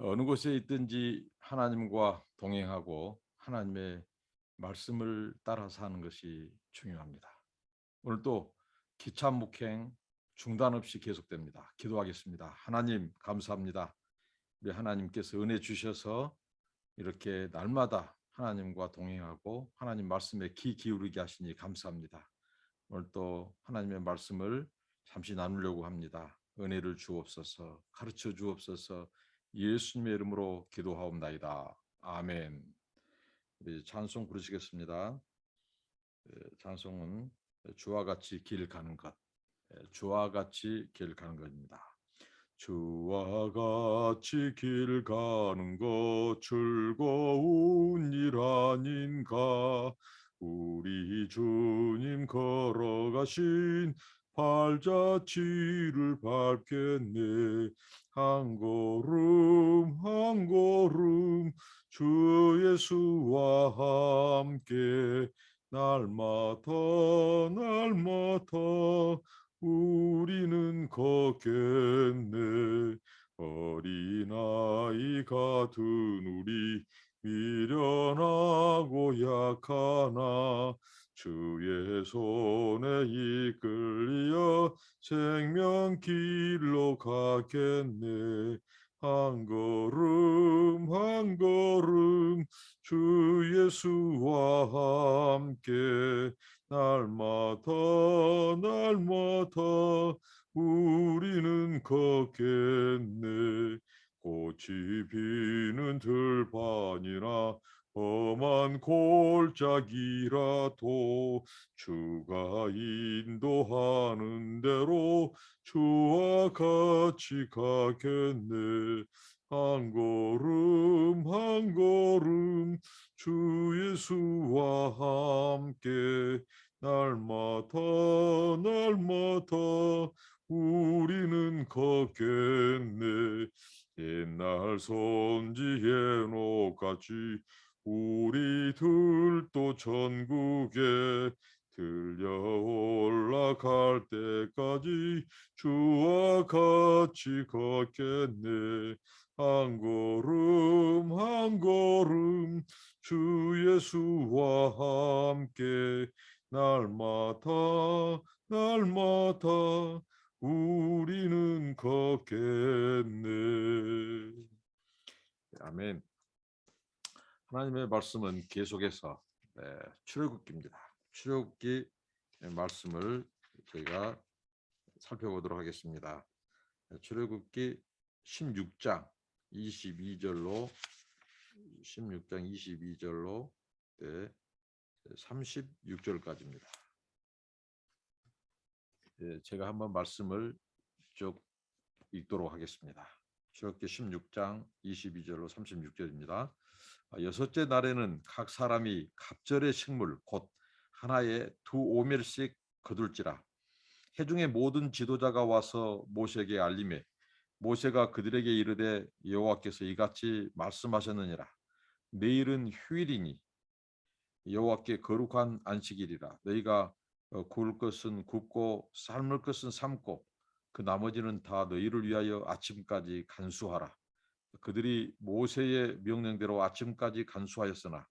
어느 곳에 있든지 하나님과 동행하고 하나님의 말씀을 따라서 하는 것이 중요합니다. 오늘도 기차 목행 중단 없이 계속됩니다. 기도하겠습니다. 하나님 감사합니다. 우리 하나님께서 은혜 주셔서 이렇게 날마다 하나님과 동행하고 하나님 말씀에 귀 기울이게 하시니 감사합니다. 오늘 또 하나님의 말씀을 잠시 나누려고 합니다. 은혜를 주옵소서, 가르쳐 주옵소서. 예수님의 이름으로 기도하옵나이다. 아멘. 우리 찬송 부르시겠습니다. 찬송은 주와 같이 길 가는 것, 주와 같이 길 가는 것입니다. 주와 같이 길 가는 것 즐거운 일 아닌가. 우리 주님 걸어가신 발자취를 밟겠네. 한 걸음 한 걸음 주 예수와 함께 날마다 날마다 우리는 걷겠네. 어린아이 같은 우리 미련하고 약하나 주의 손에 이끌려 생명길로 가겠네. 한 걸음 한 걸음 주 예수와 함께 날마다 날마다 우리는 걷겠네. 꽃이 피는 들판이나 험한 골짜기라도 주가 인도하는 대로 주와 같이 가겠네. 한 걸음 한 걸음 주 예수와 함께 날마다 날마다 우리는 걷겠네. 옛날 선지 에녹같이 우리들도 천국에 들려 올라갈 때까지 주와 같이 걷겠네. 한 걸음 한 걸음 주 예수와 함께 날마다 날마다 우리는 걷겠네. 아멘. 하나님의 말씀은 계속해서 출애굽기입니다. 출애굽기 말씀을 저희가 살펴보도록 하겠습니다. 출애굽기 16장 22절로 36절까지입니다. 제가 한번 말씀을 쭉 읽도록 하겠습니다. 출애굽기 16장 22절로 36절입니다. 여섯째 날에는 각 사람이 갑절의 식물 곧 하나에 2오멜씩 거둘지라. 회중의 모든 지도자가 와서 모세에게 알림해 모세가 그들에게 이르되 여호와께서 이같이 말씀하셨느니라. 내일은 휴일이니 여호와께 거룩한 안식일이라. 너희가 구울 것은 굽고 삶을 것은 삶고 그 나머지는 다 너희를 위하여 아침까지 간수하라. 그들이 모세의 명령대로 아침까지 간수하였으나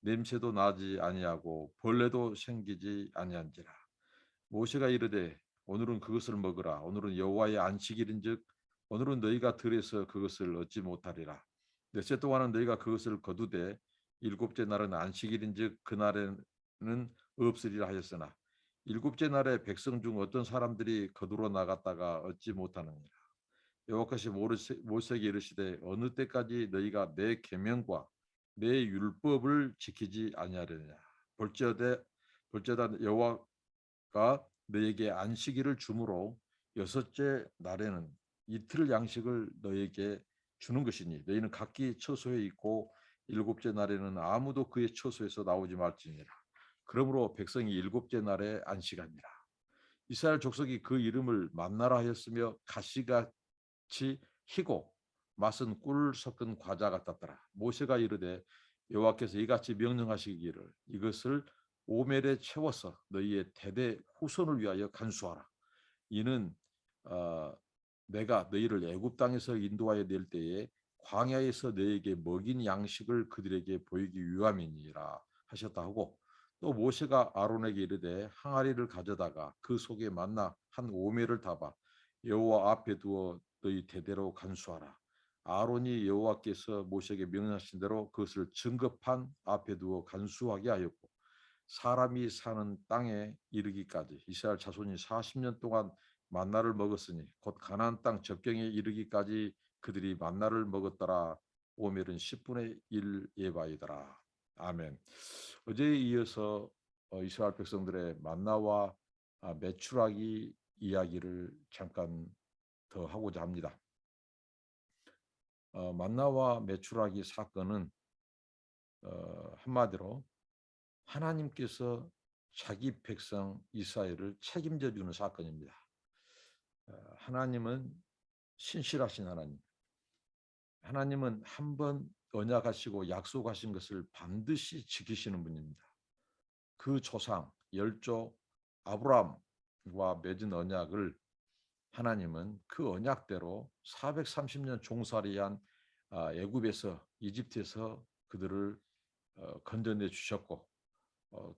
냄새도 나지 아니하고 벌레도 생기지 아니한지라. 모세가 이르되 오늘은 그것을 먹으라. 오늘은 여호와의 안식일인즉 오늘은 너희가 들에서 그것을 얻지 못하리라. 넷째 동안은 너희가 그것을 거두되 일곱째 날은 안식일인즉 그날에는 없으리라 하였으나 일곱째 날에 백성 중 어떤 사람들이 거두러 나갔다가 얻지 못하느니라. 여호와께서 모세에게 이르시되 어느 때까지 너희가 내 계명과 내 율법을 지키지 아니하려냐. 볼지어다 여호와가 너에게 안식일을 주므로 여섯째 날에는 이틀 양식을 너에게 주는 것이니 너희는 각기 처소에 있고 일곱째 날에는 아무도 그의 처소에서 나오지 말지니라. 그러므로 백성이 일곱째 날에 안식하니라. 이스라엘 족속이 그 이름을 만나라 하였으며 가시같이 희고 맛은 꿀 섞은 과자 같았더라. 모세가 이르되 여호와께서 이같이 명령하시기를 이것을 오멜에 채워서 너희의 대대 후손을 위하여 간수하라. 이는 내가 너희를 애굽 땅에서 인도하여 낼 때에 광야에서 너에게 먹인 양식을 그들에게 보이기 위함이니라 하셨다 하고, 또 모세가 아론에게 이르되 항아리를 가져다가 그 속에 만나 한 오매를 담아 여호와 앞에 두어 너희 대대로 간수하라. 아론이 여호와께서 모세에게 명령하신 대로 그것을 증거판 앞에 두어 간수하게 하였고, 사람이 사는 땅에 이르기까지 이스라엘 자손이 40년 동안 만나를 먹었으니 곧 가나안 땅 접경에 이르기까지 그들이 만나를 먹었더라. 오멜은 10분의 1 예바이더라. 아멘. 어제에 이어서 이스라엘 백성들의 만나와 메추라기 이야기를 잠깐 더 하고자 합니다. 만나와 메추라기 사건은 한마디로 하나님께서 자기 백성 이스라엘을 책임져 주는 사건입니다. 하나님은 신실하신 하나님. 하나님은 한번 언약하시고 약속하신 것을 반드시 지키시는 분입니다. 그 조상 열조 아브라함과 맺은 언약을 하나님은 그 언약대로 430년 종살이한 애굽에서 이집트에서 그들을 건져내 주셨고,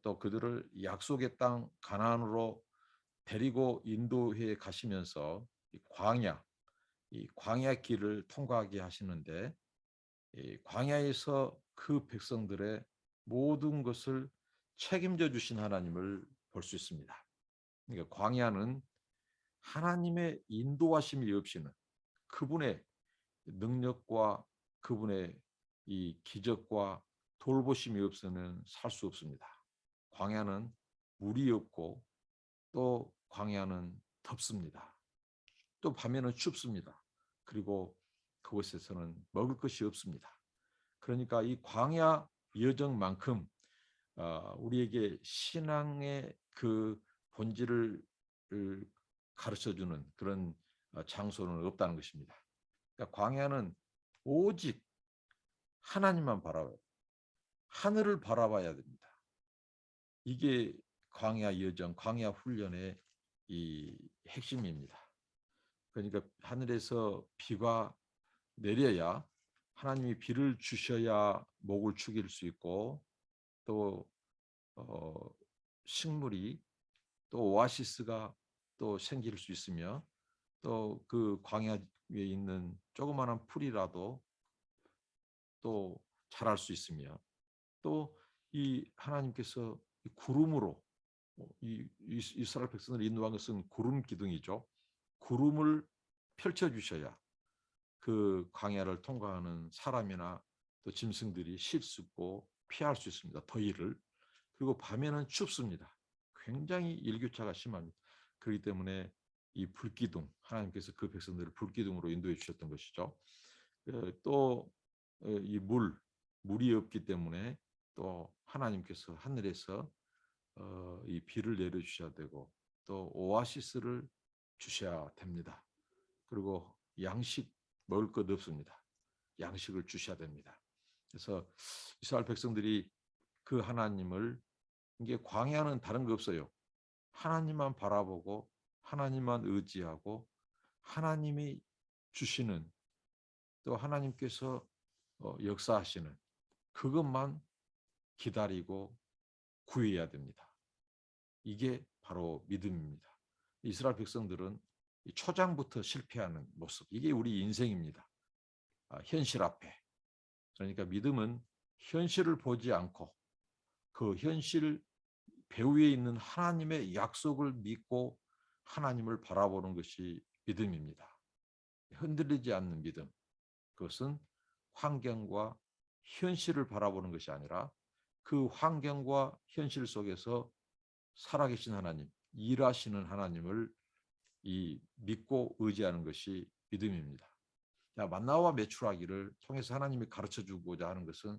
또 그들을 약속의 땅 가나안으로 데리고 인도해 가시면서 이 광야 길을 통과하게 하시는데, 이 광야에서 그 백성들의 모든 것을 책임져 주신 하나님을 볼 수 있습니다. 그러니까 광야는 하나님의 인도하심이 없이는, 그분의 능력과 그분의 이 기적과 돌보심이 없이는 살 수 없습니다. 광야는 물이 없고, 또 광야는 덥습니다. 또 밤에는 춥습니다. 그리고 그곳에서는 먹을 것이 없습니다. 그러니까 이 광야 여정만큼 우리에게 신앙의 그 본질을 가르쳐주는 그런 장소는 없다는 것입니다. 그러니까 광야는 오직 하나님만 바라봐요. 하늘을 바라봐야 됩니다. 이게 광야 여정, 광야 훈련의 이 핵심입니다. 그러니까 하늘에서 비가 내려야, 하나님이 비를 주셔야 목을 축일 수 있고, 또 식물이, 또 오아시스가 또 생길 수 있으며, 또 그 광야 위에 있는 조그마한 풀이라도 또 자랄 수 있으며, 또 이 하나님께서 구름으로 이 이스라엘 백성을 인도한 것은 구름 기둥이죠. 구름을 펼쳐 주셔야 그 광야를 통과하는 사람이나 또 짐승들이 쉴 수 있고 피할 수 있습니다. 더위를. 그리고 밤에는 춥습니다. 굉장히 일교차가 심합니다. 그렇기 때문에 이 불기둥, 하나님께서 그 백성들을 불기둥으로 인도해 주셨던 것이죠. 또 이 물이 없기 때문에 또 하나님께서 하늘에서 이 비를 내려주셔야 되고, 또 오아시스를 주셔야 됩니다. 그리고 양식, 먹을 것 없습니다. 양식을 주셔야 됩니다. 그래서 이스라엘 백성들이 그 하나님을, 이게 광야는 다른 거 없어요. 하나님만 바라보고 하나님만 의지하고 하나님이 주시는, 또 하나님께서 역사하시는 그것만 기다리고 구해야 됩니다. 이게 바로 믿음입니다. 이스라엘 백성들은 초장부터 실패하는 모습, 이게 우리 인생입니다. 현실 앞에. 그러니까 믿음은 현실을 보지 않고 그 현실 배후에 있는 하나님의 약속을 믿고 하나님을 바라보는 것이 믿음입니다. 흔들리지 않는 믿음. 그것은 환경과 현실을 바라보는 것이 아니라 그 환경과 현실 속에서 살아계신 하나님, 일하시는 하나님을 믿고 의지하는 것이 믿음입니다. 만나와 메추라기를 통해서 하나님이 가르쳐주고자 하는 것은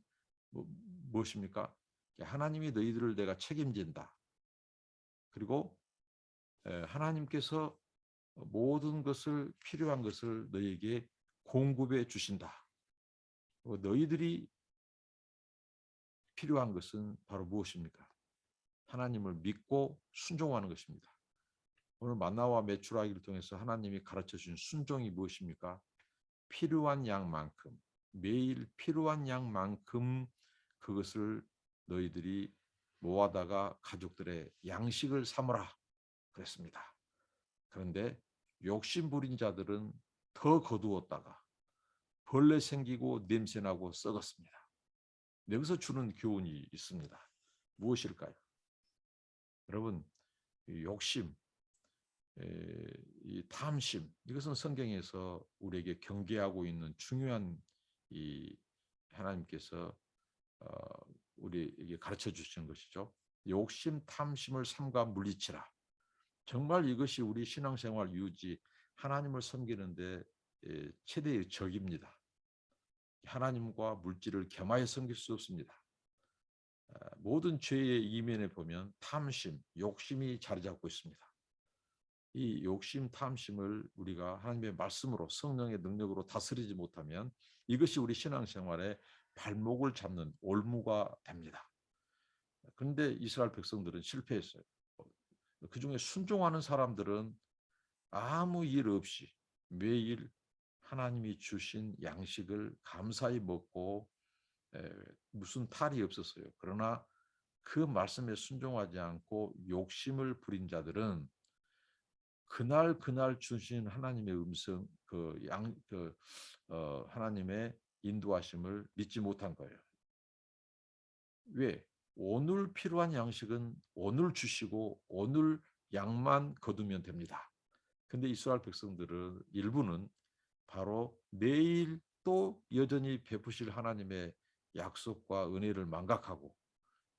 무엇입니까? 하나님이 너희들을 내가 책임진다. 그리고 하나님께서 모든 것을, 필요한 것을 너희에게 공급해 주신다. 너희들이 필요한 것은 바로 무엇입니까? 하나님을 믿고 순종하는 것입니다. 오늘 만나와 메추라기를 통해서 하나님이 가르쳐 주신 순종이 무엇입니까? 필요한 양만큼 매일 필요한 양만큼 그것을 너희들이 모아다가 가족들의 양식을 삼으라 그랬습니다. 그런데 욕심 부린 자들은 더 거두었다가 벌레 생기고 냄새나고 썩었습니다. 여기서 주는 교훈이 있습니다. 무엇일까요? 여러분, 욕심, 이 탐심, 이것은 성경에서 우리에게 경계하고 있는 중요한 이 하나님께서 우리에게 가르쳐 주시는 것이죠. 욕심, 탐심을 삼가 물리치라. 정말 이것이 우리 신앙생활 유지, 하나님을 섬기는데 최대의 적입니다. 하나님과 물질을 겸하여 섬길 수 없습니다. 모든 죄의 이면에 보면 탐심, 욕심이 자리 잡고 있습니다. 이 욕심, 탐심을 우리가 하나님의 말씀으로 성령의 능력으로 다스리지 못하면 이것이 우리 신앙생활의 발목을 잡는 올무가 됩니다. 그런데 이스라엘 백성들은 실패했어요. 그중에 순종하는 사람들은 아무 일 없이 매일 하나님이 주신 양식을 감사히 먹고 무슨 탈이 없었어요. 그러나 그 말씀에 순종하지 않고 욕심을 부린 자들은 그날 주신 하나님의 음성, 하나님의 인도하심을 믿지 못한 거예요. 왜? 오늘 필요한 양식은 오늘 주시고 오늘 양만 거두면 됩니다. 근데 이스라엘 백성들은 일부는 바로 내일 또 여전히 베푸실 하나님의 약속과 은혜를 망각하고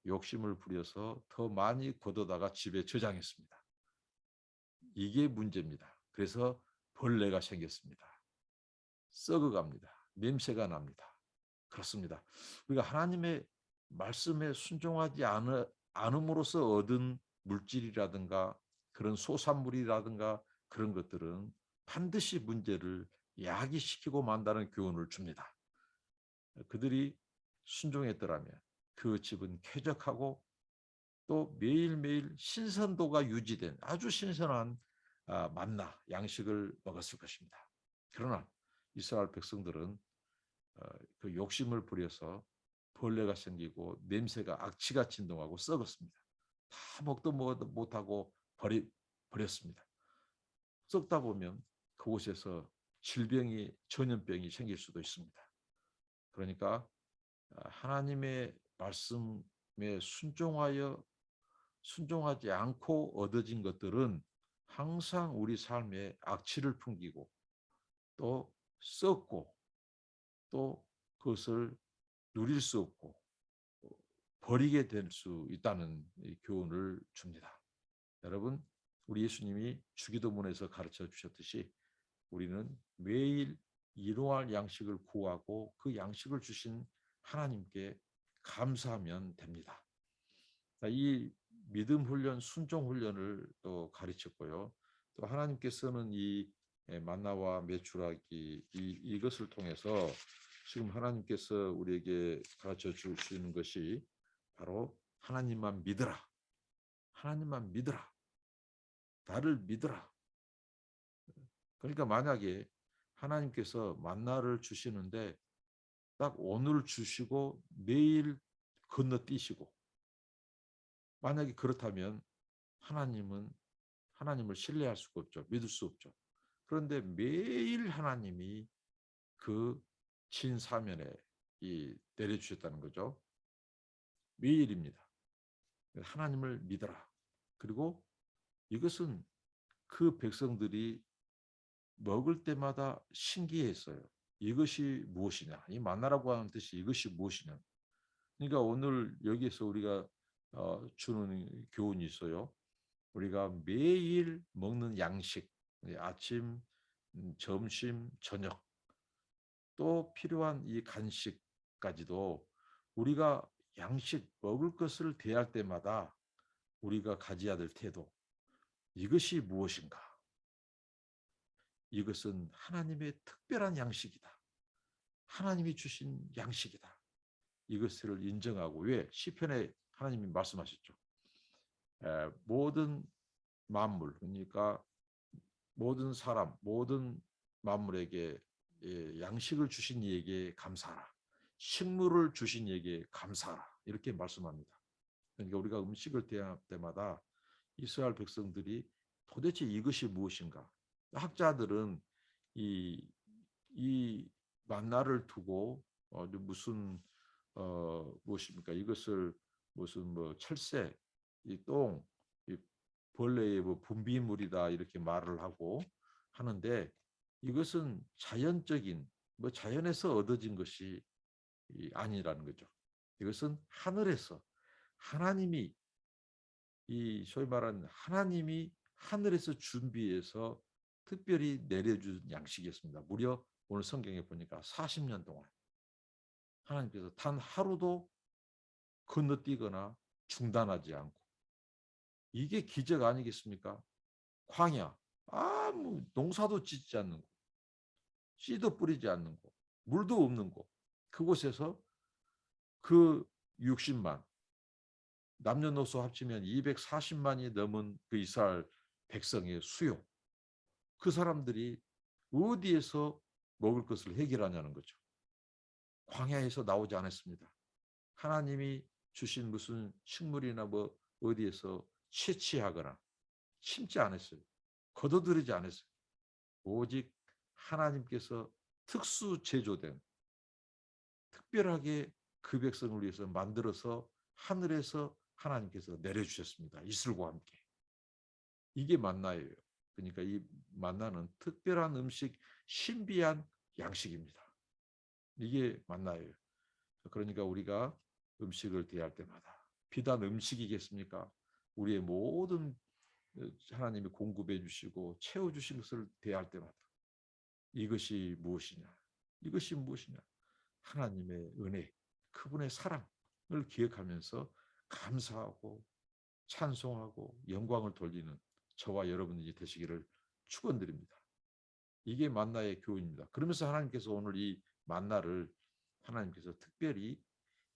욕심을 부려서 더 많이 거두다가 집에 저장했습니다. 이게 문제입니다. 그래서 벌레가 생겼습니다. 썩어갑니다. 냄새가 납니다. 그렇습니다. 우리가 하나님의 말씀에 순종하지 않음으로써 얻은 물질이라든가 그런 소산물이라든가 그런 것들은 반드시 문제를 야기시키고 만다는 교훈을 줍니다. 그들이 순종했더라면 그 집은 쾌적하고 또 매일매일 신선도가 유지된 아주 신선한 만나, 양식을 먹었을 것입니다. 그러나 이스라엘 백성들은 그 욕심을 부려서 벌레가 생기고 냄새가 악취가 진동하고 썩었습니다. 다 먹도 못하고 버렸습니다. 썩다 보면 그곳에서 질병이, 전염병이 생길 수도 있습니다. 그러니까 하나님의 말씀에 순종하지 않고 얻어진 것들은 항상 우리 삶에 악취를 풍기고 또 썩고 또 그것을 누릴 수 없고 버리게 될 수 있다는 교훈을 줍니다. 여러분, 우리 예수님이 주기도문에서 가르쳐 주셨듯이 우리는 매일 일용할 양식을 구하고 그 양식을 주신 하나님께 감사하면 됩니다. 이 믿음 훈련, 순종 훈련을 또 가르쳤고요. 또 하나님께서는 이 만나와 메추라기 이것을 통해서 지금 하나님께서 우리에게 가르쳐 주시는 것이 바로 하나님만 믿으라. 하나님만 믿으라. 나를 믿으라. 그러니까 만약에 하나님께서 만나를 주시는데 딱 오늘 주시고 내일 건너뛰시고 만약에 그렇다면 하나님을 신뢰할 수가 없죠. 믿을 수 없죠. 그런데 매일 하나님이 그 진사면에 내려주셨다는 거죠. 매일입니다. 하나님을 믿어라. 그리고 이것은 그 백성들이 먹을 때마다 신기했어요. 이것이 무엇이냐? 이 만나라고 하는 뜻이 이것이 무엇이냐? 그러니까 오늘 여기에서 우리가 주는 교훈이 있어요. 우리가 매일 먹는 양식, 아침, 점심, 저녁, 또 필요한 이 간식까지도 우리가 양식 먹을 것을 대할 때마다 우리가 가져야 될 태도, 이것이 무엇인가? 이것은 하나님의 특별한 양식이다. 하나님이 주신 양식이다. 이것을 인정하고 왜? 시편에 하나님이 말씀하셨죠. 모든 만물, 그러니까 모든 사람, 모든 만물에게 양식을 주신 이에게 감사하라. 식물을 주신 이에게 감사하라. 이렇게 말씀합니다. 그러니까 우리가 음식을 대할 때마다 이스라엘 백성들이 도대체 이것이 무엇인가? 학자들은 이, 이 만나를 두고 무슨 무엇입니까? 이것을 무슨 뭐 철새, 이 똥, 이 벌레의 뭐 분비물이다 이렇게 말을 하고 하는데 이것은 자연적인 뭐 자연에서 얻어진 것이 아니라는 거죠. 이것은 하늘에서 하나님이 이 소위 말하는 하나님이 하늘에서 준비해서 특별히 내려준 양식이었습니다. 무려 오늘 성경에 보니까 40년 동안 하나님께서 단 하루도 건너뛰거나 중단하지 않고 이게 기적 아니겠습니까? 광야, 아무 농사도 짓지 않는 곳, 씨도 뿌리지 않는 곳, 물도 없는 곳, 그곳에서 그 60만 남녀노소 합치면 240만이 넘은 그 이스라엘 백성의 수요, 그 사람들이 어디에서 먹을 것을 해결하냐는 거죠. 광야에서 나오지 않았습니다. 하나님이 주신 무슨 식물이나 뭐 어디에서 채취하거나 심지 않았어요. 거둬들이지 않았어요. 오직 하나님께서 특수 제조된 특별하게 그 백성을 위해서 만들어서 하늘에서 하나님께서 내려주셨습니다. 이슬과 함께. 이게 만나예요. 그러니까 이 만나는 특별한 음식, 신비한 양식입니다. 이게 만나예요. 그러니까 우리가 음식을 대할 때마다 비단 음식이겠습니까? 우리의 모든 하나님이 공급해 주시고 채워주신 것을 대할 때마다 이것이 무엇이냐? 이것이 무엇이냐? 하나님의 은혜, 그분의 사랑을 기억하면서 감사하고 찬송하고 영광을 돌리는 저와 여러분들이 되시기를 축원드립니다. 이게 만나의 교훈입니다. 그러면서 하나님께서 오늘 이 만나를 하나님께서 특별히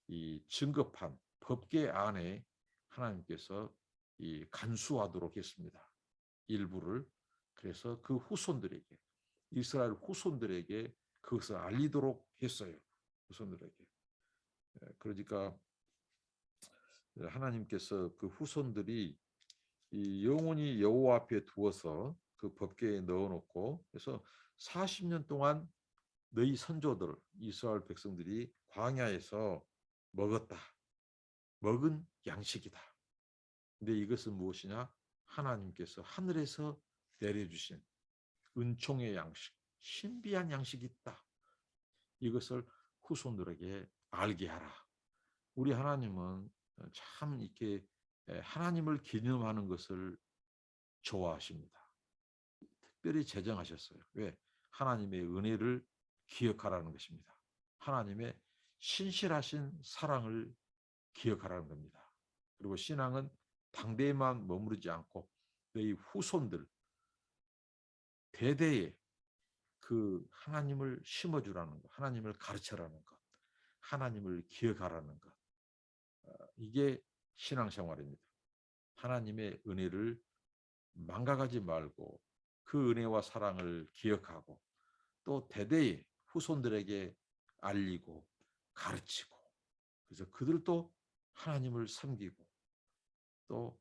이 증거판 법계 안에 하나님께서 이 간수하도록 했습니다. 일부를. 그래서 그 후손들에게 이스라엘 후손들에게 그것을 알리도록 했어요. 후손들에게. 그러니까 하나님께서 그 후손들이 이 영원히 여호와 앞에 두어서 그 법궤에 넣어놓고 그래서 40년 동안 너희 선조들 이스라엘 백성들이 광야에서 먹었다. 먹은 양식이다. 근데 이것은 무엇이냐? 하나님께서 하늘에서 내려주신 은총의 양식, 신비한 양식이 있다. 이것을 후손들에게 알게 하라. 우리 하나님은 참 이렇게 하나님을 기념하는 것을 좋아하십니다. 특별히 제정하셨어요. 왜? 하나님의 은혜를 기억하라는 것입니다. 하나님의 신실하신 사랑을 기억하라는 겁니다. 그리고 신앙은 당대에만 머무르지 않고 너희 후손들 대대에 그 하나님을 심어주라는 것, 하나님을 가르쳐라는 것, 하나님을 기억하라는 것. 이게 신앙생활입니다. 하나님의 은혜를 망각하지 말고 그 은혜와 사랑을 기억하고 또 대대에 후손들에게 알리고 가르치고 그래서 그들도 하나님을 섬기고 또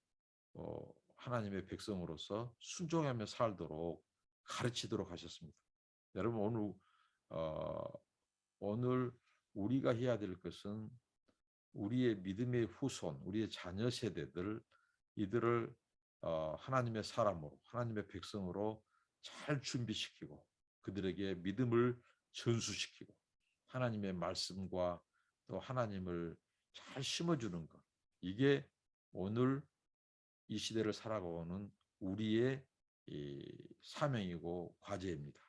하나님의 백성으로서 순종하며 살도록 가르치도록 하셨습니다. 여러분 오늘 우리가 해야 될 것은 우리의 믿음의 후손, 우리의 자녀 세대들 이들을 하나님의 사람으로, 하나님의 백성으로 잘 준비시키고 그들에게 믿음을 전수시키고 하나님의 말씀과 또 하나님을 잘 심어주는 것. 이게 오늘 이 시대를 살아가는 우리의 사명이고 과제입니다.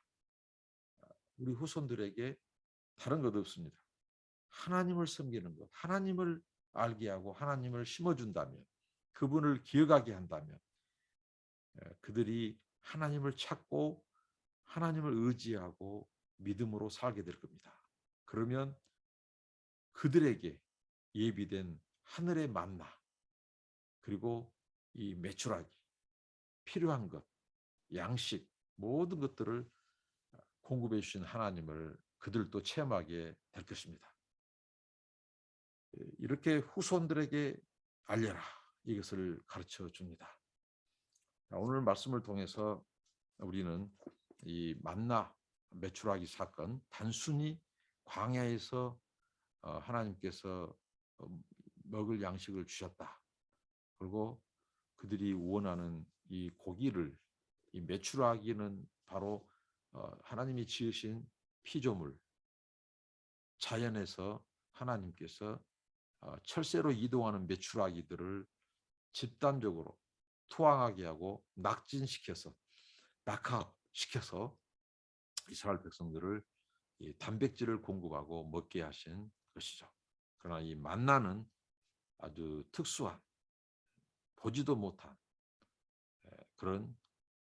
우리 후손들에게 다른 것 없습니다. 하나님을 섬기는 것, 하나님을 알게 하고 하나님을 심어준다면 그분을 기억하게 한다면 그들이 하나님을 찾고 하나님을 의지하고 믿음으로 살게 될 겁니다. 그러면 그들에게 예비된 하늘의 만나 그리고 이 메추라기 필요한 것, 양식 모든 것들을 공급해 주신 하나님을 그들도 체험하게 될 것입니다. 이렇게 후손들에게 알려라, 이것을 가르쳐 줍니다. 오늘 말씀을 통해서 우리는 이 만나 메추라기 사건, 단순히 광야에서 하나님께서 먹을 양식을 주셨다. 그리고 그들이 원하는 이 고기를, 이 메추라기는 바로 하나님이 지으신 피조물, 자연에서 하나님께서 철새로 이동하는 메추라기들을 집단적으로 투항하게 하고 낙하시켜서 이스라엘 백성들을 단백질을 공급하고 먹게 하신 것이죠. 그러나 이 만나는 아주 특수한, 보지도 못한 그런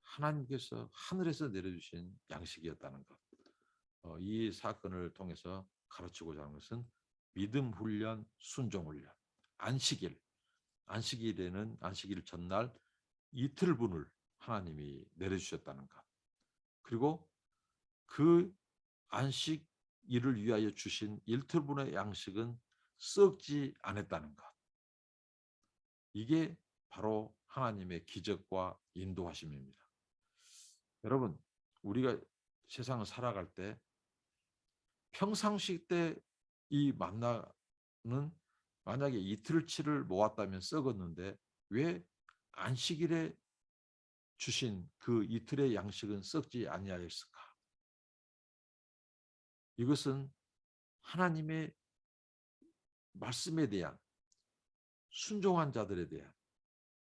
하나님께서 하늘에서 내려주신 양식이었다는 것. 이 사건을 통해서 가르치고자 하는 것은 믿음 훈련, 순종 훈련, 안식일에는 안식일 전날 이틀분을 하나님이 내려주셨다는 것. 그리고 그 안식일을 위하여 주신 이틀분의 양식은 썩지 않았다는 것. 이게 바로 하나님의 기적과 인도하심입니다. 여러분, 우리가 세상을 살아갈 때 평상시 때 이 만나는 만약에 이틀치를 모았다면 썩었는데 왜 안식일에 주신 그 이틀의 양식은 썩지 아니하였을까? 이것은 하나님의 말씀에 대한 순종한 자들에 대한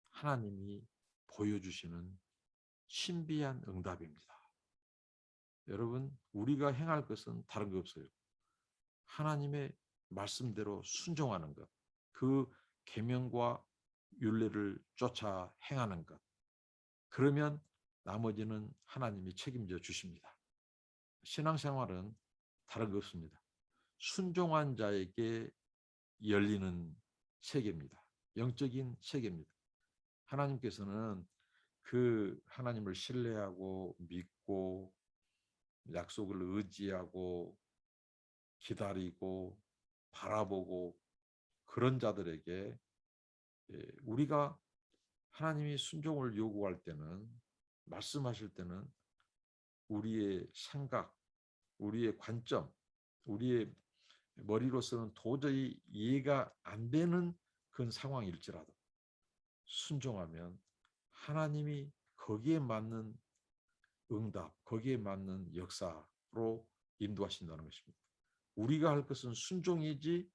하나님이 보여주시는 신비한 응답입니다. 여러분, 우리가 행할 것은 다른 거 없어요. 하나님의 말씀대로 순종하는 것, 그 계명과 율례를 쫓아 행하는 것. 그러면 나머지는 하나님이 책임져 주십니다. 신앙생활은 다른 거 없습니다. 순종한 자에게 열리는 세계입니다. 영적인 세계입니다. 하나님께서는 그 하나님을 신뢰하고 믿고 약속을 의지하고 기다리고 바라보고 그런 자들에게 우리가 하나님이 순종을 요구할 때는, 말씀하실 때는 우리의 생각, 우리의 관점, 우리의 머리로서는 도저히 이해가 안 되는 그런 상황일지라도 순종하면 하나님이 거기에 맞는 응답, 거기에 맞는 역사로 인도하신다는 것입니다. 우리가 할 것은 순종이지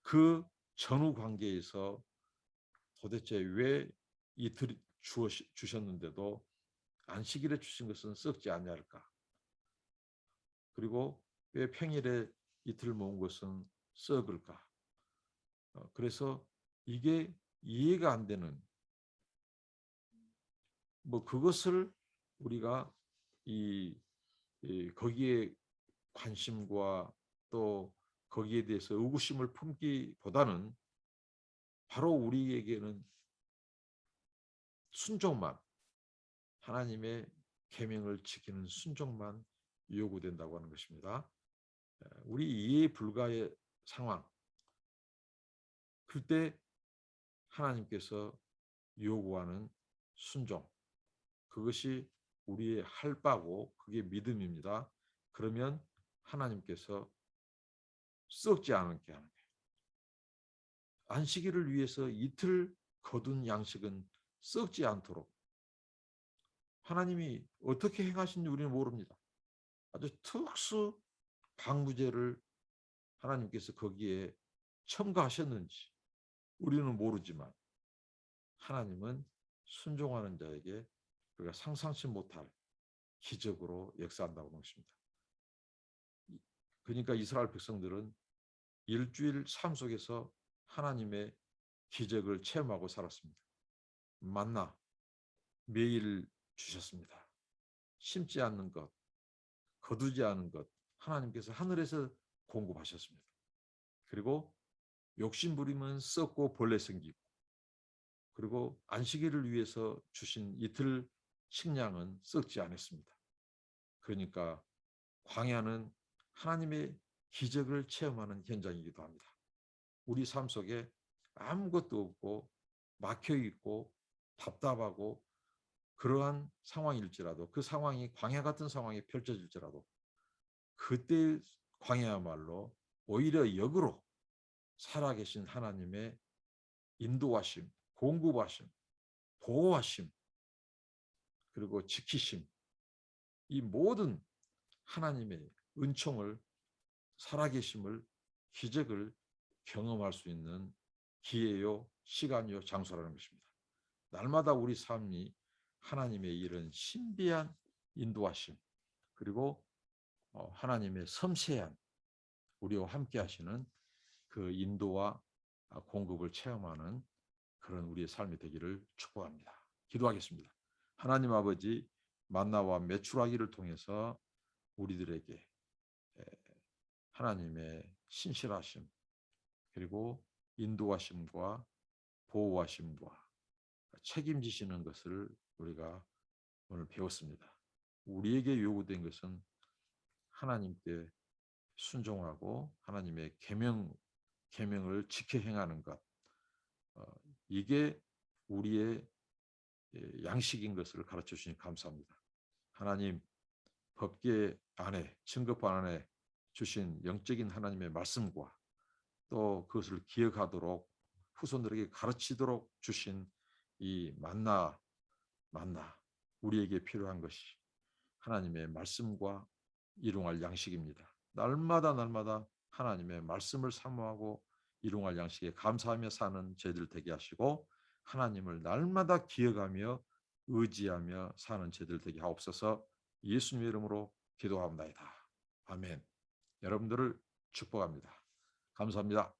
그 전후 관계에서 도대체 왜 이틀 주셨는데도 안식일에 주신 것은 썩지 아니할까? 그리고 왜 평일에 이틀 모은 것은 썩을까? 그래서 이게 이해가 안 되는, 그것을 우리가 거기에 관심과 또 거기에 대해서 의구심을 품기보다는 바로 우리에게는 순종만, 하나님의 계명을 지키는 순종만 요구된다고 하는 것입니다. 우리 이해 불가의 상황, 그때 하나님께서 요구하는 순종, 그것이 우리의 할 바고 그게 믿음입니다. 그러면 하나님께서 썩지 않게 하는 거예요. 안식일을 위해서 이틀 거둔 양식은 썩지 않도록 하나님이 어떻게 행하신지 우리는 모릅니다. 아주 특수 방부제를 하나님께서 거기에 첨가하셨는지 우리는 모르지만 하나님은 순종하는 자에게 우리가 상상치 못할 기적으로 역사한다고 하는 것입니다. 그러니까 이스라엘 백성들은 일주일 삶 속에서 하나님의 기적을 체험하고 살았습니다. 만나 매일 주셨습니다. 심지 않는 것, 거두지 않은 것 하나님께서 하늘에서 공급하셨습니다. 그리고 욕심 부리면 썩고 벌레 생기고, 그리고 안식일을 위해서 주신 이틀 식량은 썩지 않았습니다. 그러니까 광야는 하나님의 기적을 체험하는 현장이기도 합니다. 우리 삶 속에 아무것도 없고 막혀 있고 답답하고 그러한 상황일지라도, 그 상황이 광야 같은 상황이 펼쳐질지라도 그때 광야야말로 오히려 역으로 살아계신 하나님의 인도하심, 공급하심, 보호하심, 그리고 지키심, 이 모든 하나님의 은총을, 살아계심을, 기적을 경험할 수 있는 기회요, 시간이요, 장소라는 것입니다. 날마다 우리 삶이 하나님의 이런 신비한 인도하심, 그리고 하나님의 섬세한 우리와 함께 하시는 그 인도와 공급을 체험하는 그런 우리의 삶이 되기를 축복합니다. 기도하겠습니다. 하나님 아버지, 만나와 메추라기를 통해서 우리들에게 하나님의 신실하심, 그리고 인도하심과 보호하심과 책임지시는 것을 우리가 오늘 배웠습니다. 우리에게 요구된 것은 하나님께 순종하고 하나님의 계명을 지켜 행하는 것, 이게 우리의 양식인 것을 가르쳐 주시니 감사합니다. 하나님, 법계 안에, 증거판 안에 주신 영적인 하나님의 말씀과 또 그것을 기억하도록 후손들에게 가르치도록 주신 이 만나 우리에게 필요한 것이 하나님의 말씀과 일용할 양식입니다. 날마다 하나님의 말씀을 사모하고 일용할 양식에 감사하며 사는 저희들 되게 하시고, 하나님을 날마다 기억하며 의지하며 사는 저희들 되게 하옵소서. 예수님의 이름으로 기도합니다. 아멘. 여러분들을 축복합니다. 감사합니다.